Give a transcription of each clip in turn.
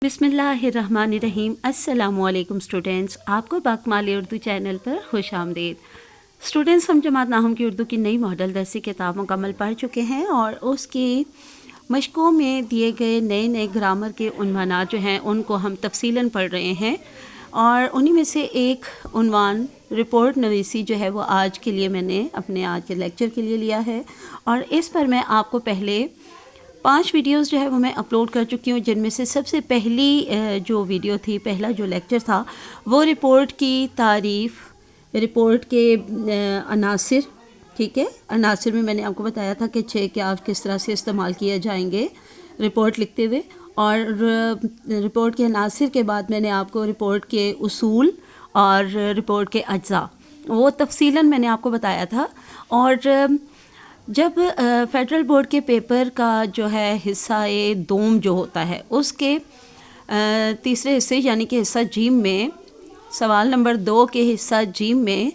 बिस्मिल्लाहिर्रहमानिर्रहीम। अस्सलामु अलैकुम स्टूडेंट्स, आपको बाकमाली उर्दू चैनल पर खुश आमदीद। स्टूडेंट्स, हम जमात नाहम की उर्दू की नई मॉडल दरसी किताब मुकम्मल पढ़ चुके हैं और उसकी मशकों में दिए गए नए नए ग्रामर के उन्वानात जो हैं उनको हम तफसीलन पढ़ रहे हैं और उन्हीं में से एक उन्वान रिपोर्ट नवीसी जो है वो आज के लिए मैंने अपने आज के लेक्चर के लिए लिया है और इस पर मैं आपको पहले 5 वीडियोस जो है वो मैं अपलोड कर चुकी हूँ, जिनमें से सबसे पहली जो वीडियो थी, पहला जो लेक्चर था वो रिपोर्ट की तारीफ़, रिपोर्ट के अनासिर, ठीक है। अनासिर में मैंने आपको बताया था कि 6 क्या किस तरह से इस्तेमाल किए जाएंगे रिपोर्ट लिखते हुए, और रिपोर्ट के अनासिर के बाद मैंने आपको रिपोर्ट के उसूल और रिपोर्ट के अज्जा वो तफसीलन मैंने आपको बताया था। और जब फेडरल बोर्ड के पेपर का जो है हिस्सा दोम जो होता है उसके तीसरे हिस्से यानी कि हिस्सा जीम में, सवाल नंबर 2 के हिस्सा जीम में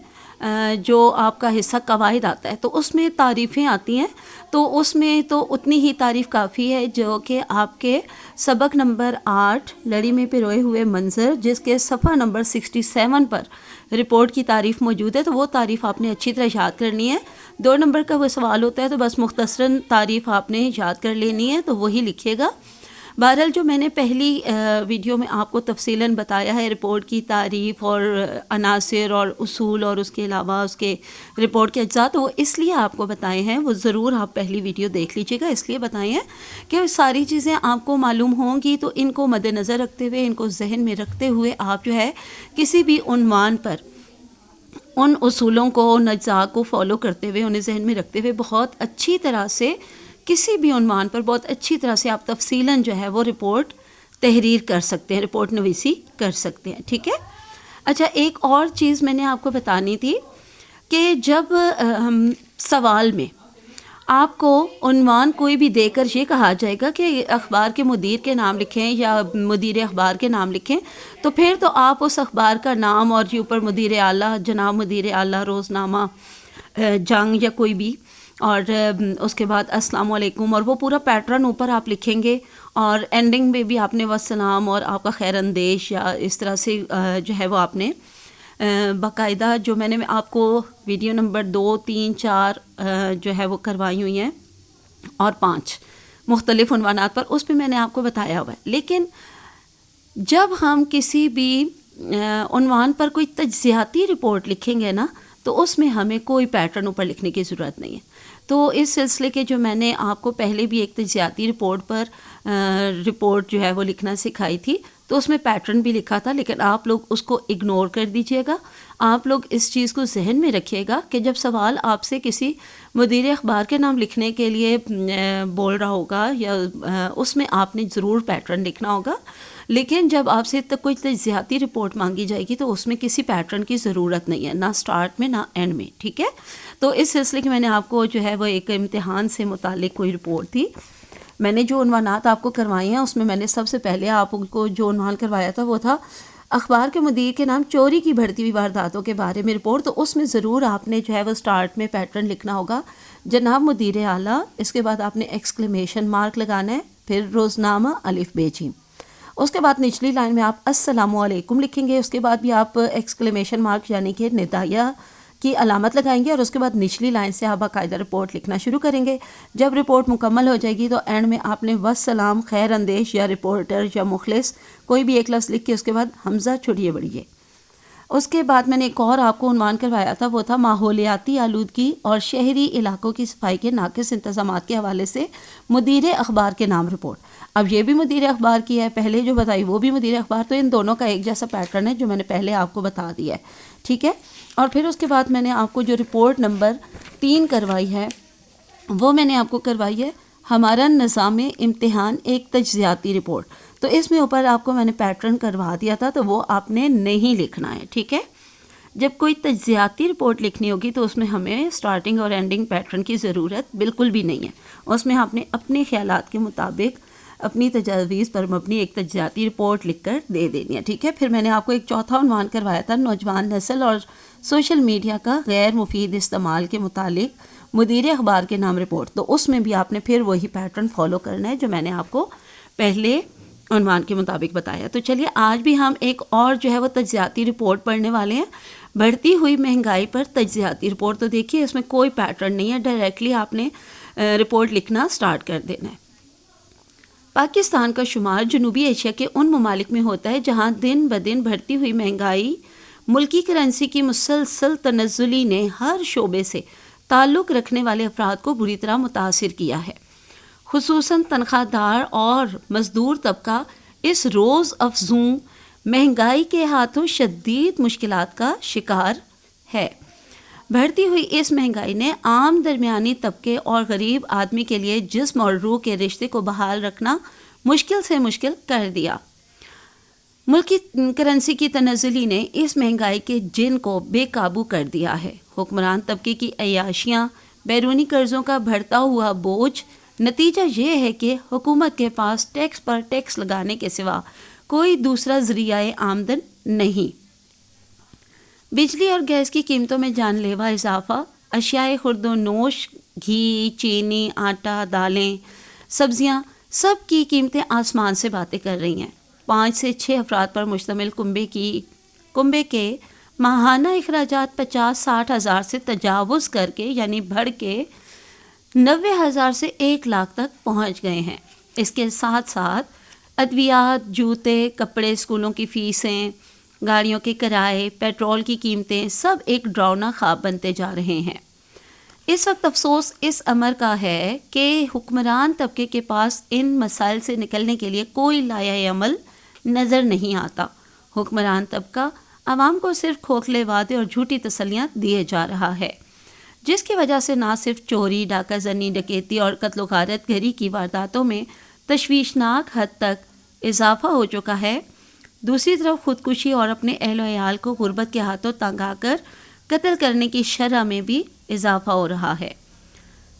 जो आपका हिस्सा कवायद आता है तो उसमें तारीफ़ें आती हैं, तो उसमें तो उतनी ही तारीफ़ काफ़ी है जो कि आपके सबक नंबर 8 लड़ी में पिरोए हुए मंज़र, जिसके सफ़ा नंबर 67 पर रिपोर्ट की तारीफ़ मौजूद है, तो वो तारीफ़ आपने अच्छी तरह याद करनी है। 2 नंबर का वो सवाल होता है तो बस मुख्तसरन तारीफ़ आपने याद कर लेनी है, तो वही लिखिएगा। बहरहाल जो मैंने पहली वीडियो में आपको तफसीलन बताया है रिपोर्ट की तारीफ़ और अनासिर और उसूल और उसके अलावा उसके रिपोर्ट के अज्जा, तो वो इसलिए आपको बताए हैं, वो ज़रूर आप पहली वीडियो देख लीजिएगा, इसलिए बताए हैं कि सारी चीज़ें आपको मालूम होंगी, तो इनको मद्देनज़र रखते हुए, इनको जहन में रखते हुए आप जो है किसी भी उन्वान पर उन उसूलों को, उन अज्जा को फ़ॉलो करते हुए, उन्हें जहन में रखते हुए बहुत अच्छी तरह से किसी भी उन्वान पर बहुत अच्छी तरह से आप तफसीलन जो है वो रिपोर्ट तहरीर कर सकते हैं, रिपोर्ट नवीसी कर सकते हैं, ठीक है। अच्छा, एक और चीज़ मैंने आपको बतानी थी कि जब हम सवाल में आपको उन्वान कोई भी देकर ये कहा जाएगा कि अखबार के मुदीर के नाम लिखें या मुदीर अखबार के नाम लिखें, तो फिर तो आप उस अखबार का नाम और ये ऊपर मुदीर आला, जनाब मुदीर आला, रोज़नामा, जंग या कोई भी, और उसके बाद अस्सलाम वालेकुम, और वो पूरा पैटर्न ऊपर आप लिखेंगे और एंडिंग में भी आपने वस्सलाम और आपका खैर अंदेश या इस तरह से जो है वो आपने बाकायदा, जो मैंने आपको वीडियो नंबर 2, 3, 4 जो है वो करवाई हुई हैं और 5 मुख्तलिफ उन्वानात पर, उस पर मैंने आपको बताया हुआ है। लेकिन जब हम किसी भी उन्वान पर कोई तज्ज़ियाती रिपोर्ट लिखेंगे ना, तो उसमें हमें कोई पैटर्न ऊपर लिखने की ज़रूरत नहीं है। तो इस सिलसिले के जो मैंने आपको पहले भी एक तज्ज़ियाती रिपोर्ट पर रिपोर्ट जो है वो लिखना सिखाई थी, तो उसमें पैटर्न भी लिखा था, लेकिन आप लोग उसको इग्नोर कर दीजिएगा। आप लोग इस चीज़ को जहन में रखिएगा कि जब सवाल आपसे किसी मुदीर अखबार के नाम लिखने के लिए बोल रहा होगा या उसमें आपने ज़रूर पैटर्न लिखना होगा, लेकिन जब आपसे तक कोई तज्ज़ियाती रिपोर्ट मांगी जाएगी तो उसमें किसी पैटर्न की ज़रूरत नहीं है, ना स्टार्ट में ना एंड में, ठीक है। तो इस सिलसिले की मैंने आपको जो है वो एक इम्तिहान से मुतालिक कोई रिपोर्ट थी, मैंने जो उन्वानात आपको करवाए हैं उसमें मैंने सबसे पहले आपको जो उन्वान करवाया था वो था अखबार के मुदीर के नाम चोरी की बढ़ती हुई वारदातों के बारे में रिपोर्ट। तो उसमें ज़रूर आपने जो है वो स्टार्ट में पैटर्न लिखना होगा, जनाब मुदीर आला, इसके बाद आपने एक्सक्लेमेशन मार्क लगाना है, फिर रोज़नामा अलिफ बेजी, उसके बाद निचली लाइन में आप अस्सलामु अलैकुम लिखेंगे, उसके बाद भी आप एक्सक्लेमेशन मार्क यानी कि निदाया की अलामत लगाएंगे और उसके बाद निचली लाइन से आप बाकायदा रिपोर्ट लिखना शुरू करेंगे। जब रिपोर्ट मुकम्मल हो जाएगी तो एंड में आपने वस्सलाम, खैर अंदेश या रिपोर्टर या मुखलिस कोई भी एक लफ्ज़ लिख के उसके बाद हमज़ा छोड़िए बढ़िए। उसके बाद मैंने एक और आपको उन्वान करवाया था, वो था माहौलियाती आलूदगी और शहरी इलाकों की सफाई के नाक़िस इंतज़ामात के हवाले से मुदीर अखबार के नाम रिपोर्ट। अब ये भी मुदीर अखबार की है, पहले जो बताई वो भी मुदीर अखबार, तो इन दोनों का एक जैसा पैटर्न है जो मैंने पहले आपको बता दिया है, ठीक है। और फिर उसके बाद मैंने आपको जो रिपोर्ट नंबर 3 करवाई है वो मैंने आपको करवाई है हमारा निज़ाम इम्तिहान एक तज्ज़ियाती रिपोर्ट। तो इसमें ऊपर आपको मैंने पैटर्न करवा दिया था, तो वो आपने नहीं लिखना है, ठीक है। जब कोई तज्ज़ियाती रिपोर्ट लिखनी होगी तो उसमें हमें स्टार्टिंग और एंडिंग पैटर्न की ज़रूरत बिल्कुल भी नहीं है, उसमें आपने अपने ख्यालात के मुताबिक अपनी तजावीज़ पर मबनी एक तज्ज़ियाती रिपोर्ट लिखकर दे देनी है, ठीक है। फिर मैंने आपको एक चौथा उन्वान करवाया था नौजवान नस्ल और सोशल मीडिया का गैर मुफीद इस्तेमाल के मुतालिक मुदीर अखबार के नाम रिपोर्ट। तो उसमें भी आपने फिर वही पैटर्न फॉलो करना है जो मैंने आपको पहले عنوان کے مطابق بتایا۔ تو چلیے آج بھی ہم ایک اور جو ہے وہ تجزیاتی رپورٹ پڑھنے والے ہیں، بڑھتی ہوئی مہنگائی پر تجزیاتی رپورٹ۔ تو دیکھیے اس میں کوئی پیٹرن نہیں ہے، ڈائریکٹلی آپ نے رپورٹ لکھنا سٹارٹ کر دینا ہے۔ پاکستان کا شمار جنوبی ایشیا کے ان ممالک میں ہوتا ہے جہاں دن بدن بڑھتی ہوئی مہنگائی، ملکی کرنسی کی مسلسل تنزلی نے ہر شعبے سے تعلق رکھنے والے افراد کو بری طرح متاثر کیا ہے۔ خصوصاً تنخواہ دار اور مزدور طبقہ اس روز افزوں مہنگائی کے ہاتھوں شدید مشکلات کا شکار ہے۔ بڑھتی ہوئی اس مہنگائی نے عام درمیانی طبقے اور غریب آدمی کے لیے جسم اور روح کے رشتے کو بحال رکھنا مشکل سے مشکل کر دیا۔ ملکی کرنسی کی تنزلی نے اس مہنگائی کے جن کو بے قابو کر دیا ہے۔ حکمران طبقے کی عیاشیاں، بیرونی قرضوں کا بڑھتا ہوا بوجھ، نتیجہ یہ ہے کہ حکومت کے پاس ٹیکس پر ٹیکس لگانے کے سوا کوئی دوسرا ذریعہ آمدن نہیں۔ بجلی اور گیس کی قیمتوں میں جان لیوا اضافہ، اشیاء خرد و نوش، گھی، چینی، آٹا، دالیں، سبزیاں، سب کی قیمتیں آسمان سے باتیں کر رہی ہیں۔ 5 سے 6 افراد پر مشتمل کنبے کے ماہانہ اخراجات 50-60 ہزار سے تجاوز کر کے یعنی بڑھ کے 90,000 سے 1 لاکھ تک پہنچ گئے ہیں۔ اس کے ساتھ ساتھ ادویات، جوتے، کپڑے، اسکولوں کی فیسیں، گاڑیوں کے کرائے، پیٹرول کی قیمتیں سب ایک ڈراؤنا خواب بنتے جا رہے ہیں۔ اس وقت افسوس اس امر کا ہے کہ حکمران طبقے کے پاس ان مسائل سے نکلنے کے لیے کوئی لائحہ عمل نظر نہیں آتا۔ حکمران طبقہ عوام کو صرف کھوکھلے وعدے اور جھوٹی تسلیاں دیے جا رہا ہے، جس کی وجہ سے نہ صرف چوری، ڈاکہ زنی، ڈکیتی اور قتل و غارت گری کی وارداتوں میں تشویشناک حد تک اضافہ ہو چکا ہے، دوسری طرف خودکشی اور اپنے اہل و عیال کو غربت کے ہاتھوں تنگا کر قتل کرنے کی شرح میں بھی اضافہ ہو رہا ہے۔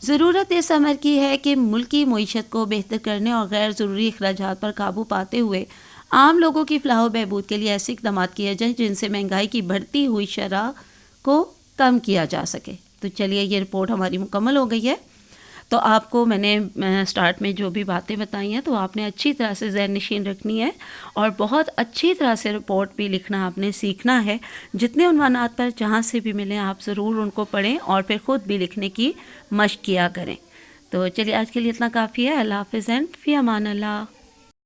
ضرورت اس امر کی ہے کہ ملکی معیشت کو بہتر کرنے اور غیر ضروری اخراجات پر قابو پاتے ہوئے عام لوگوں کی فلاح و بہبود کے لیے ایسے اقدامات کیے جائیں جن سے مہنگائی کی بڑھتی ہوئی شرح کو کم کیا جا سکے۔ تو چلیے یہ رپورٹ ہماری مکمل ہو گئی ہے۔ تو آپ کو میں نے سٹارٹ میں جو بھی باتیں بتائی ہیں تو آپ نے اچھی طرح سے ذہن نشین رکھنی ہے اور بہت اچھی طرح سے رپورٹ بھی لکھنا آپ نے سیکھنا ہے۔ جتنے عنوانات پر جہاں سے بھی ملیں آپ ضرور ان کو پڑھیں اور پھر خود بھی لکھنے کی مشق کیا کریں۔ تو چلیے آج کے لیے اتنا کافی ہے۔ اللہ حافظ، فی امان اللہ۔